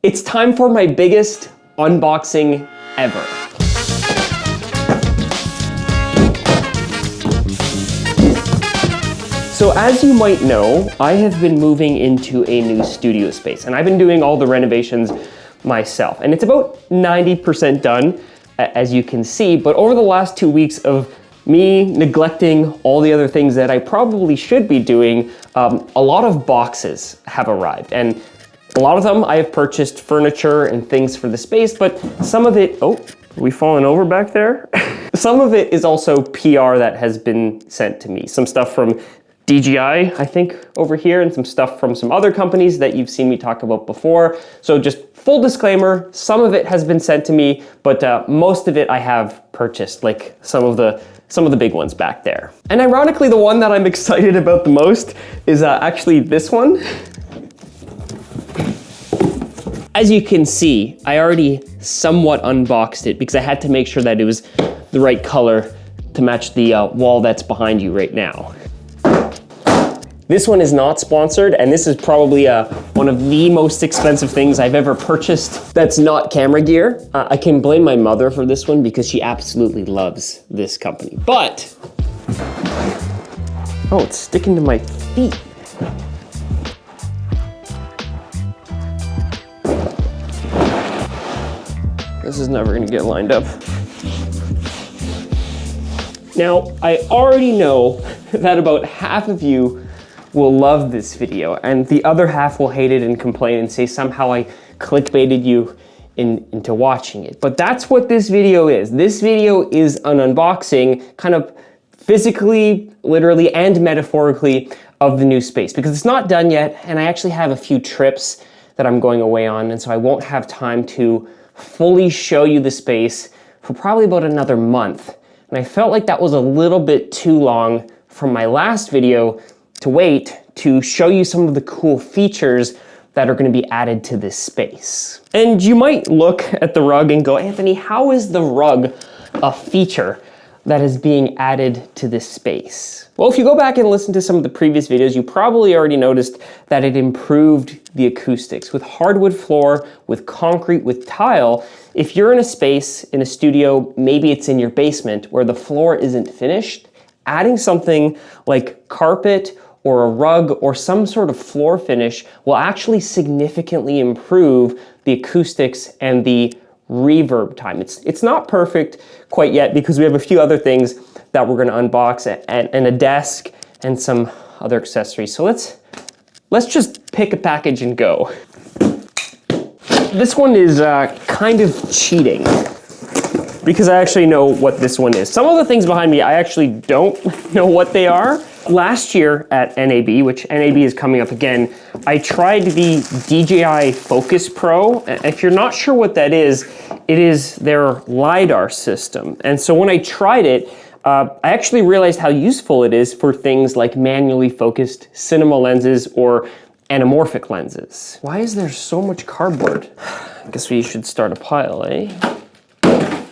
It's time for my biggest unboxing ever. So as you might know, I have been moving into a new studio space, and I've been doing all the renovations myself. And it's about 90% done, as you can see, but over the last 2 weeks of me neglecting all the other things that I probably should be doing, a lot of boxes have arrived. And a lot of them I have purchased furniture and things for the space, but some of it, oh, are we falling over back there? Some of it is also PR that has been sent to me. Some stuff from DJI, I think, over here, and some stuff from some other companies that you've seen me talk about before. So just full disclaimer, some of it has been sent to me, but most of it I have purchased, like some of the big ones back there. And ironically, the one that I'm excited about the most is actually this one. As you can see, I already somewhat unboxed it because I had to make sure that it was the right color to match the wall that's behind you right now. This one is not sponsored, and this is probably one of the most expensive things I've ever purchased that's not camera gear. I can blame my mother for this one because she absolutely loves this company. But, oh, it's sticking to my feet. This is never gonna get lined up. Now, I already know that about half of you will love this video, and the other half will hate it and complain and say somehow I clickbaited you into watching it. But that's what this video is. This video is an unboxing, kind of physically, literally, and metaphorically of the new space, because it's not done yet, and I actually have a few trips that I'm going away on, and so I won't have time to fully show you the space for probably about another month. And I felt like that was a little bit too long from my last video to wait to show you some of the cool features that are going to be added to this space. And you might look at the rug and go, Anthony, how is the rug a feature that is being added to this space? Well, if you go back and listen to some of the previous videos, you probably already noticed that it improved the acoustics. With hardwood floor, with concrete, with tile, if you're in a space, in a studio, maybe it's in your basement where the floor isn't finished, adding something like carpet or a rug or some sort of floor finish will actually significantly improve the acoustics and the reverb time. It's not perfect quite yet because we have a few other things that we're going to unbox and a desk and some other accessories. So let's just pick a package and go. This one is kind of cheating because I actually know what this one is. Some of the things behind me, I actually don't know what they are. Last year at NAB, which NAB is coming up again, I tried the DJI Focus Pro. If you're not sure what that is, it is their LiDAR system. And so when I tried it, I actually realized how useful it is for things like manually focused cinema lenses or anamorphic lenses. Why is there so much cardboard? I guess we should start a pile, eh?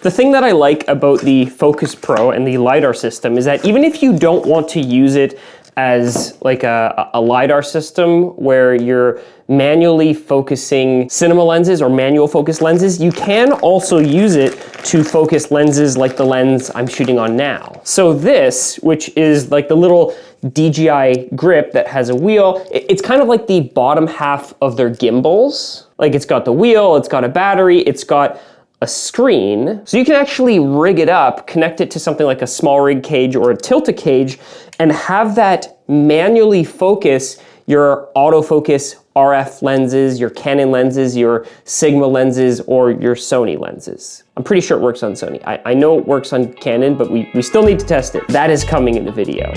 The thing that I like about the Focus Pro and the LiDAR system is that even if you don't want to use it as like a LiDAR system where you're manually focusing cinema lenses or manual focus lenses, you can also use it to focus lenses like the lens I'm shooting on now. So this, which is like the little DJI grip that has a wheel, it's kind of like the bottom half of their gimbals. Like it's got the wheel, it's got a battery, it's got a screen, so you can actually rig it up, connect it to something like a small rig cage or a Tilta cage, and have that manually focus your autofocus RF lenses, your Canon lenses, your Sigma lenses, or your Sony lenses. I'm pretty sure it works on Sony. I know it works on Canon, but we still need to test it. That is coming in the video.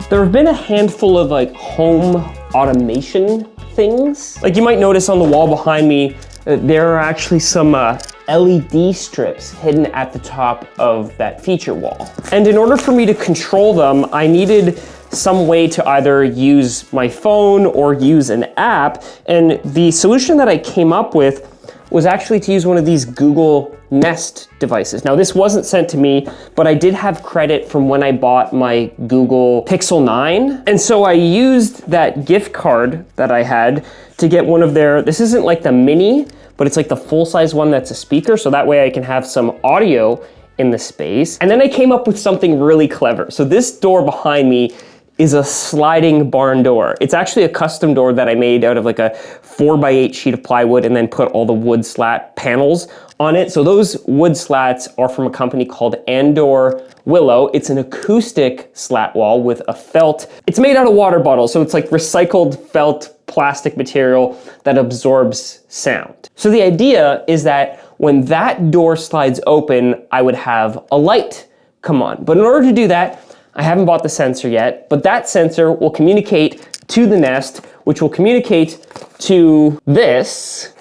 There have been a handful of like home automation things. Like you might notice on the wall behind me, there are actually some LED strips hidden at the top of that feature wall. And in order for me to control them, I needed some way to either use my phone or use an app. And the solution that I came up with was actually to use one of these Google Nest devices. Now this wasn't sent to me, but I did have credit from when I bought my Google Pixel 9. And so I used that gift card that I had to get one of their, this isn't like the mini, but it's like the full-size one that's a speaker, so that way I can have some audio in the space. And then I came up with something really clever. So this door behind me is a sliding barn door. It's actually a custom door that I made out of like a 4x8 sheet of plywood and then put all the wood slat panels on it. So those wood slats are from a company called Andor Willow. It's an acoustic slat wall with a felt. It's made out of water bottles, so it's like recycled felt plastic material that absorbs sound. So the idea is that when that door slides open, I would have a light come on. But in order to do that, I haven't bought the sensor yet, but that sensor will communicate to the Nest, which will communicate to this,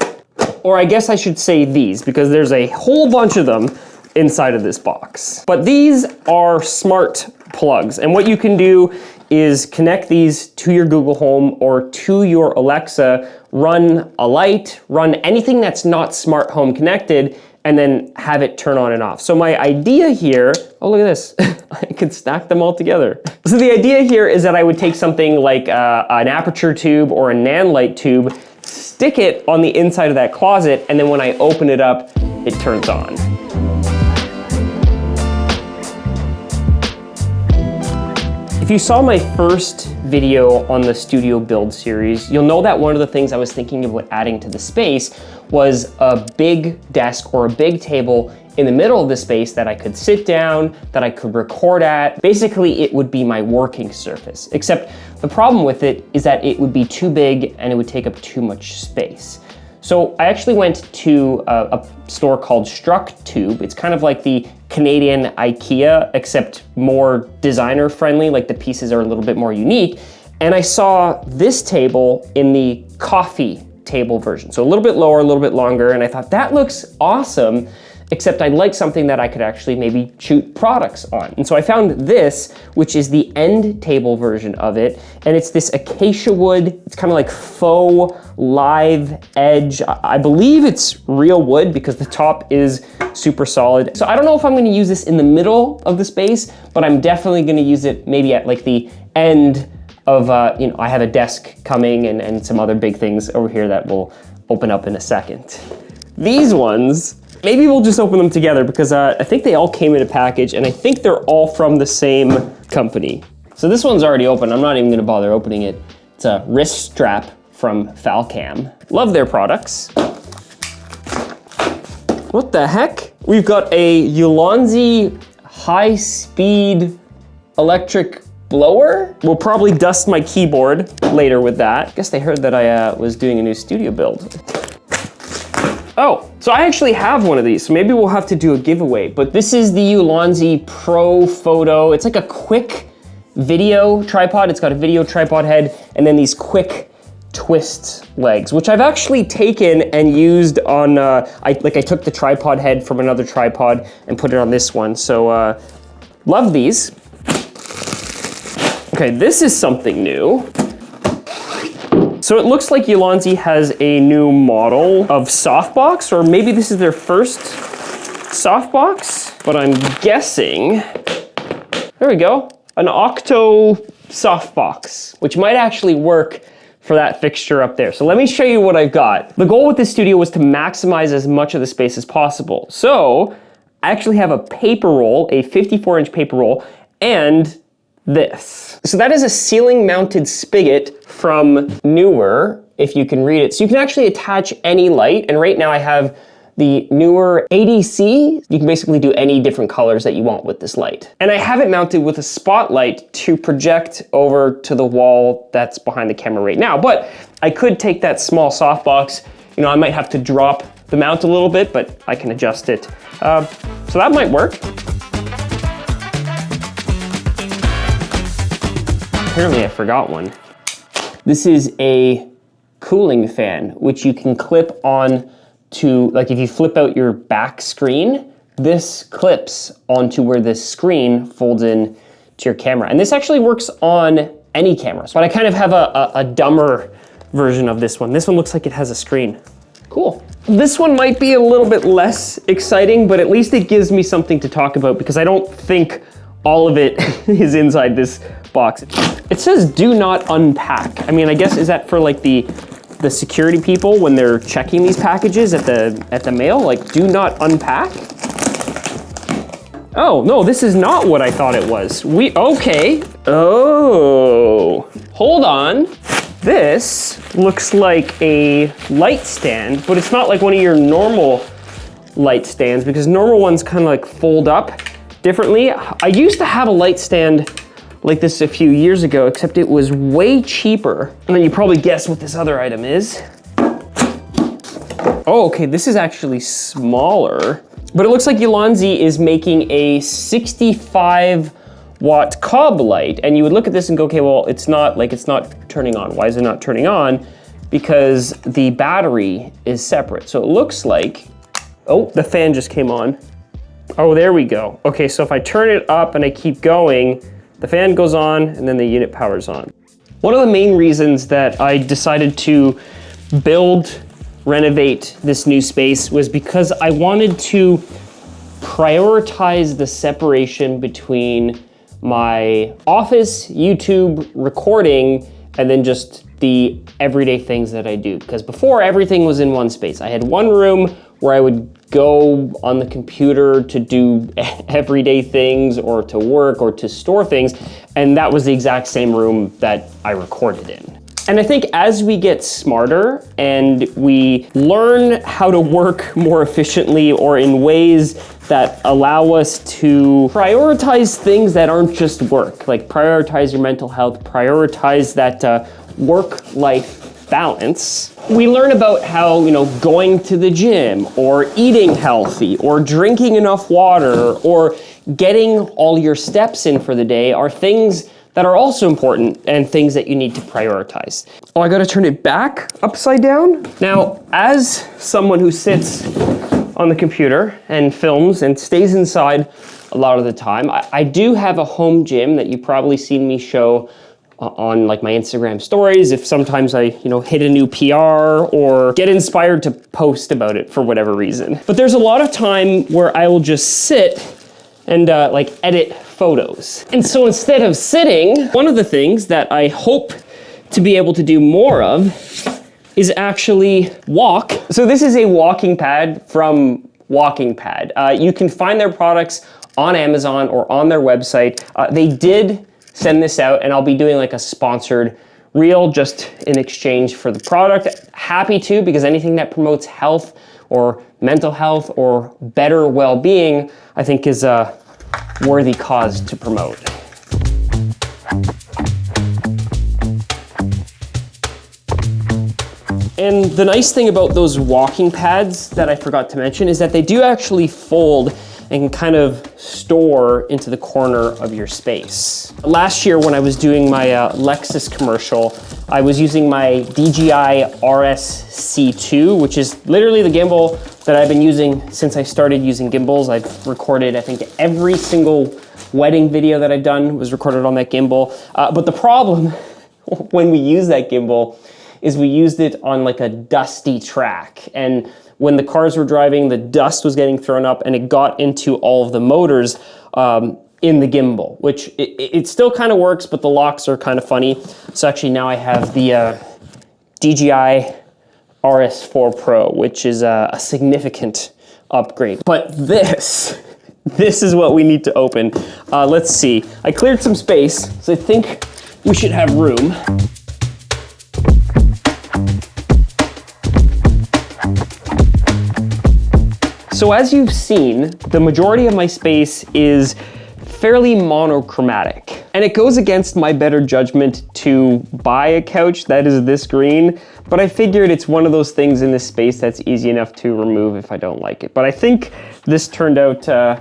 or I guess I should say these, because there's a whole bunch of them inside of this box. But these are smart plugs, and what you can do is connect these to your Google Home or to your Alexa, run a light, run anything that's not smart home connected, and then have it turn on and off. So my idea here, oh look at this, I could stack them all together. So the idea here is that I would take something like an aperture tube or a NAND light tube, stick it on the inside of that closet, and then when I open it up, it turns on. If you saw my first video on the studio build series, you'll know that one of the things I was thinking about adding to the space was a big desk or a big table in the middle of the space that I could sit down, that I could record at. Basically, it would be my working surface, except the problem with it is that it would be too big and it would take up too much space. So I actually went to a store called StruckTube. It's kind of like the Canadian IKEA, except more designer friendly, like the pieces are a little bit more unique. And I saw this table in the coffee table version. So a little bit lower, a little bit longer. And I thought that looks awesome, except I'd like something that I could actually maybe shoot products on. And so I found this, which is the end table version of it. And it's this acacia wood. It's kind of like faux live edge. I believe it's real wood because the top is super solid. So I don't know if I'm gonna use this in the middle of the space, but I'm definitely gonna use it maybe at like the end of, I have a desk coming and some other big things over here that will open up in a second. These ones, maybe we'll just open them together because I think they all came in a package and I think they're all from the same company. So this one's already open. I'm not even gonna bother opening it. It's a wrist strap from Falcam. Love their products. What the heck? We've got a Ulanzi high-speed electric blower. We'll probably dust my keyboard later with that. I guess they heard that I was doing a new studio build. Oh, so I actually have one of these, so maybe we'll have to do a giveaway, but this is the Ulanzi Pro Photo. It's like a quick video tripod. It's got a video tripod head and then these quick twist legs, which I've actually taken and used on, I took the tripod head from another tripod and put it on this one. So love these. Okay, this is something new. So it looks like Ulanzi has a new model of softbox, or maybe this is their first softbox, but I'm guessing, there we go, an Octo softbox, which might actually work for that fixture up there. So let me show you what I've got. The goal with this studio was to maximize as much of the space as possible. So I actually have a paper roll, a 54-inch paper roll, and this. So that is a ceiling mounted spigot from Neewer, if you can read it. So you can actually attach any light, and right now I have the Neewer ADC. You can basically do any different colors that you want with this light. And I have it mounted with a spotlight to project over to the wall that's behind the camera right now. But I could take that small softbox, I might have to drop the mount a little bit, but I can adjust it. So that might work. Apparently I forgot one. This is a cooling fan, which you can clip on to, like if you flip out your back screen, this clips onto where this screen folds in to your camera. And this actually works on any camera. But I kind of have a dumber version of this one. This one looks like it has a screen. Cool. This one might be a little bit less exciting, but at least it gives me something to talk about because I don't think all of it is inside this box. It says do not unpack. I mean, I guess, is that for like the the security people when they're checking these packages at the mail, like, do not unpack. Oh, no, this is not what I thought it was. Okay. Oh, hold on. This looks like a light stand, but it's not like one of your normal light stands because normal ones kind of like fold up differently. I used to have a light stand like this a few years ago, except it was way cheaper. And then you probably guess what this other item is. Oh, okay, this is actually smaller, but it looks like Ulanzi is making a 65 watt cob light. And you would look at this and go, okay, well, it's not turning on. Why is it not turning on? Because the battery is separate. So it looks like, oh, the fan just came on. Oh, there we go. Okay, so if I turn it up and I keep going, the fan goes on and then the unit powers on. One of the main reasons that I decided to renovate this new space was because I wanted to prioritize the separation between my office, YouTube, recording, and then just the everyday things that I do. Because before, everything was in one space. I had one room where I would go on the computer to do everyday things or to work or to store things, and that was the exact same room that I recorded in. And I think as we get smarter and we learn how to work more efficiently or in ways that allow us to prioritize things that aren't just work, like prioritize your mental health, prioritize that work-life balance, we learn about how, going to the gym or eating healthy or drinking enough water or getting all your steps in for the day are things that are also important and things that you need to prioritize. Oh, I gotta turn it back upside down. Now, as someone who sits on the computer and films and stays inside a lot of the time, I do have a home gym that you've probably seen me show on like my Instagram stories, if sometimes I, hit a new PR or get inspired to post about it for whatever reason. But there's a lot of time where I will just sit and like edit photos. And so instead of sitting, one of the things that I hope to be able to do more of is actually walk. So this is a walking pad from Walking Pad. You can find their products on Amazon or on their website. They did send this out, and I'll be doing like a sponsored reel just in exchange for the product. Happy to, because anything that promotes health or mental health or better well-being, I think is a worthy cause to promote. And the nice thing about those walking pads that I forgot to mention is that they do actually fold and can kind of store into the corner of your space. Last year when I was doing my Lexus commercial, I was using my DJI RS-C2, which is literally the gimbal that I've been using since I started using gimbals. I've recorded, I think, every single wedding video that I've done was recorded on that gimbal. But the problem when we use that gimbal is we used it on like a dusty track. And when the cars were driving, the dust was getting thrown up and it got into all of the motors in the gimbal, which it still kind of works, but the locks are kind of funny. So actually now I have the DJI RS4 Pro, which is a significant upgrade. But this is what we need to open. Let's see, I cleared some space, so I think we should have room. So as you've seen, the majority of my space is fairly monochromatic. And it goes against my better judgment to buy a couch that is this green, but I figured it's one of those things in this space that's easy enough to remove if I don't like it. But I think this turned out to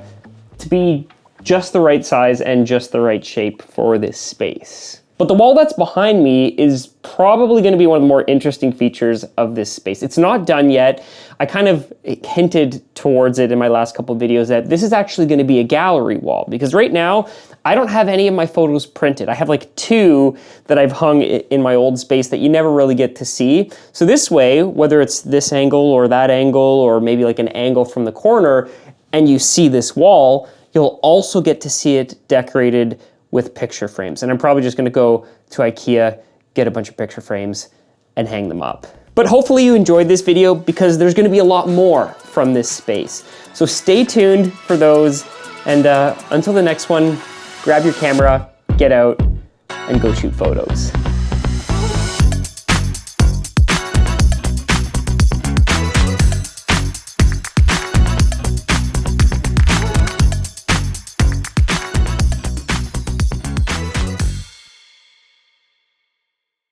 be just the right size and just the right shape for this space. But the wall that's behind me is probably going to be one of the more interesting features of this space. It's not done yet. I kind of hinted towards it in my last couple of videos that this is actually going to be a gallery wall, because right now I don't have any of my photos printed. I have like 2 that I've hung in my old space that you never really get to see. So this way, whether it's this angle or that angle or maybe like an angle from the corner and you see this wall, you'll also get to see it decorated with picture frames. And I'm probably just gonna go to IKEA, get a bunch of picture frames and hang them up. But hopefully you enjoyed this video because there's gonna be a lot more from this space. So stay tuned for those, and until the next one, grab your camera, get out, and go shoot photos.